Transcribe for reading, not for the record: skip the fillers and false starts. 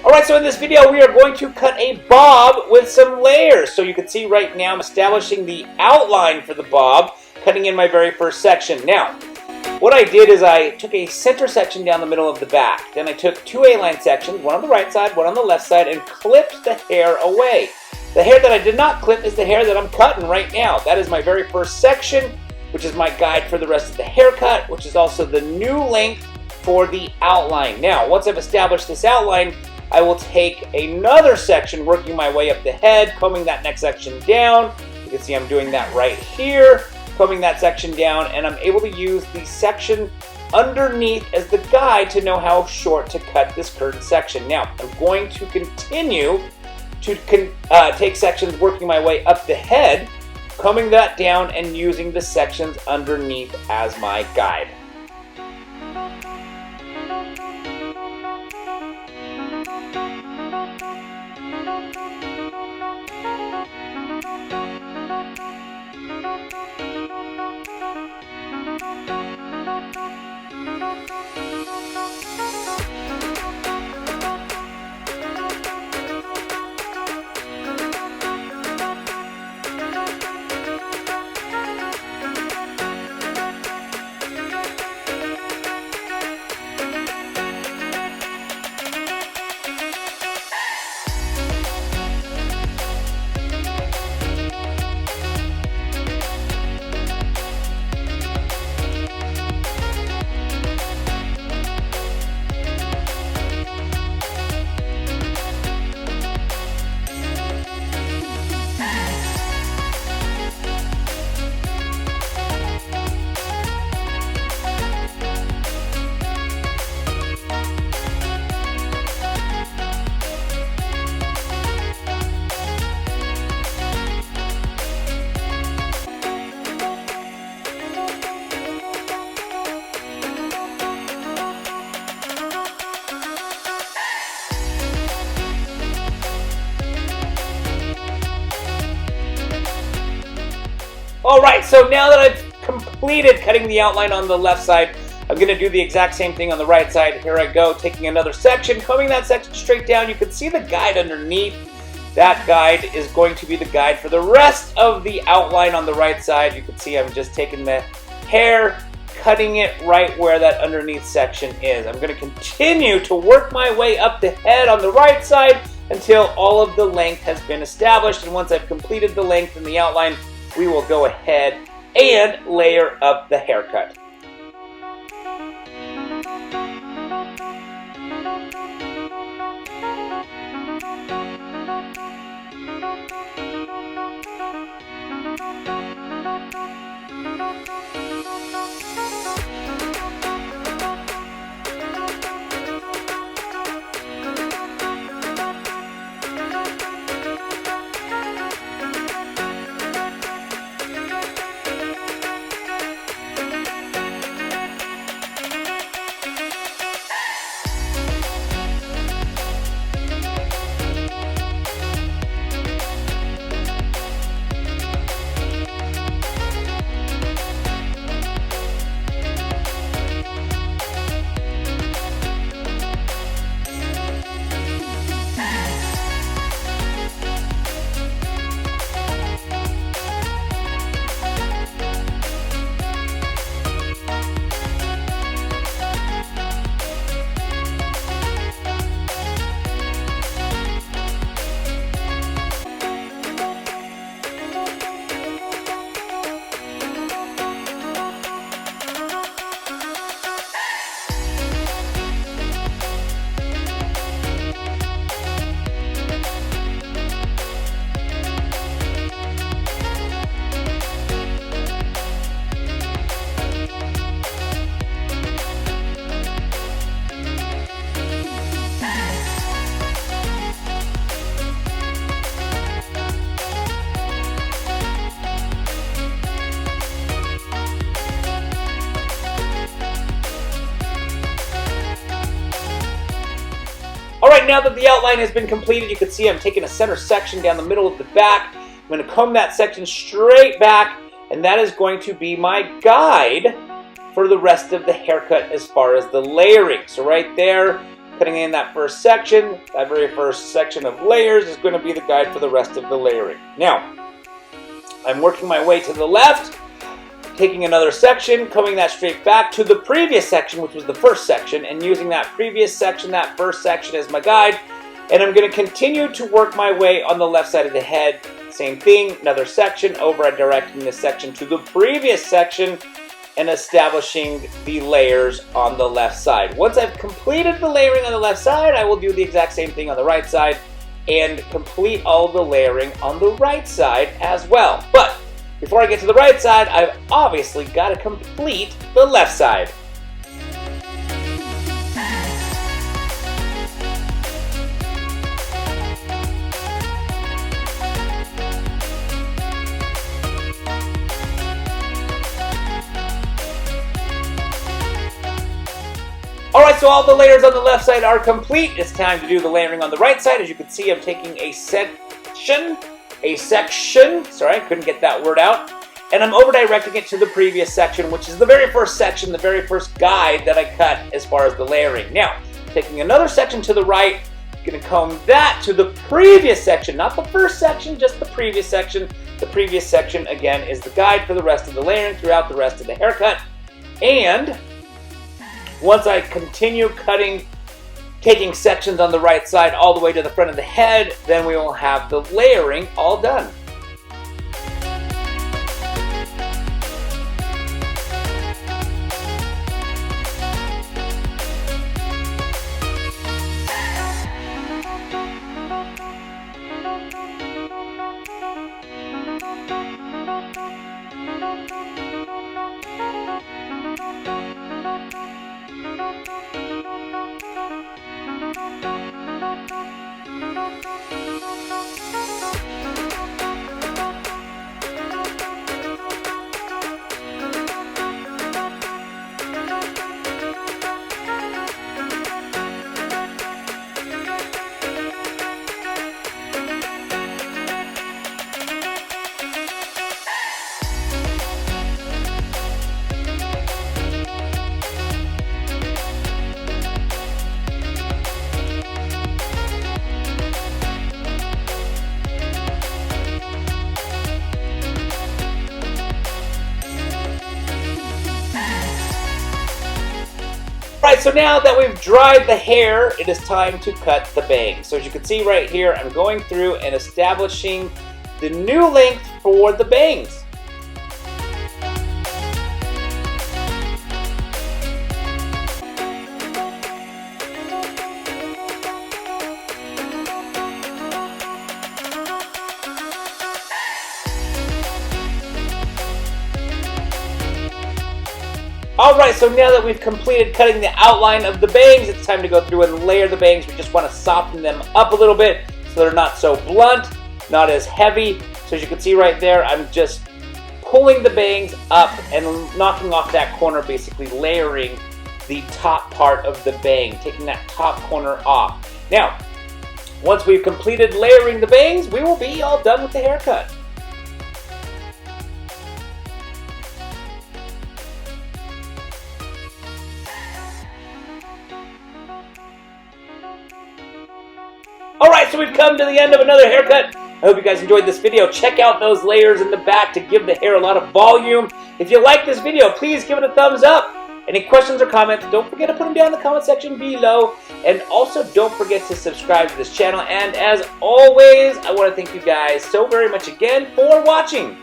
Alright, so in this video we are going to cut a bob with some layers. So you can see right now I'm establishing the outline for the bob, cutting in my very first section. Now, what I did is I took a center section down the middle of the back. Then I took two A-line sections, one on the right side, one on the left side, and clipped the hair away. The hair that I did not clip is the hair that I'm cutting right now. That is my very first section, which is my guide for the rest of the haircut, which is also the new length for the outline. Now, once I've established this outline, I will take another section, working my way up the head, combing that next section down. You can see I'm doing that right here, combing that section down, and I'm able to use the section underneath as the guide to know how short to cut this curtain section. Now, I'm going to continue to take sections, working my way up the head, combing that down, and using the sections underneath as my guide. Alright, so now that I've completed cutting the outline on the left side, I'm going to do the exact same thing on the right side. Here I go, taking another section, combing that section straight down. You can see the guide underneath. That guide is going to be the guide for the rest of the outline on the right side. You can see I'm just taking the hair, cutting it right where that underneath section is. I'm going to continue to work my way up the head on the right side until all of the length has been established. And once I've completed the length and the outline, we will go ahead and layer up the haircut. Alright, now that the outline has been completed, you can see I'm taking a center section down the middle of the back. I'm going to comb that section straight back, and that is going to be my guide for the rest of the haircut as far as the layering. So right there, cutting in that first section. That very first section of layers is going to be the guide for the rest of the layering. Now, I'm working my way to the left, taking another section, coming that straight back to the previous section, which was the first section, and using that previous section, that first section as my guide. And I'm going to continue to work my way on the left side of the head. Same thing, another section, over directing this section to the previous section and establishing the layers on the left side. Once I've completed the layering on the left side, I will do the exact same thing on the right side and complete all the layering on the right side as well. But before I get to the right side, I've obviously got to complete the left side. Alright, so all the layers on the left side are complete. It's time to do the layering on the right side. As you can see, I'm taking a section, sorry, I couldn't get that word out, and I'm over-directing it to the previous section, which is the very first section, the very first guide that I cut as far as the layering. Now, taking another section to the right, going to comb that to the previous section, not the first section, just the previous section. The previous section, again, is the guide for the rest of the layering throughout the rest of the haircut. And once I continue cutting, taking sections on the right side all the way to the front of the head, then we will have the layering all done. Alright, so now that we've dried the hair, it is time to cut the bangs. So as you can see right here, I'm going through and establishing the new length for the bangs. Alright, so now that we've completed cutting the outline of the bangs, it's time to go through and layer the bangs. We just want to soften them up a little bit so they're not so blunt, not as heavy. So as you can see right there, I'm just pulling the bangs up and knocking off that corner, basically layering the top part of the bang, taking that top corner off. Now, once we've completed layering the bangs, we will be all done with the haircut. Alright, so we've come to the end of another haircut. I hope you guys enjoyed this video. Check out those layers in the back to give the hair a lot of volume. If you like this video, please give it a thumbs up. Any questions or comments, don't forget to put them down in the comment section below. And also, don't forget to subscribe to this channel. And as always, I want to thank you guys so very much again for watching.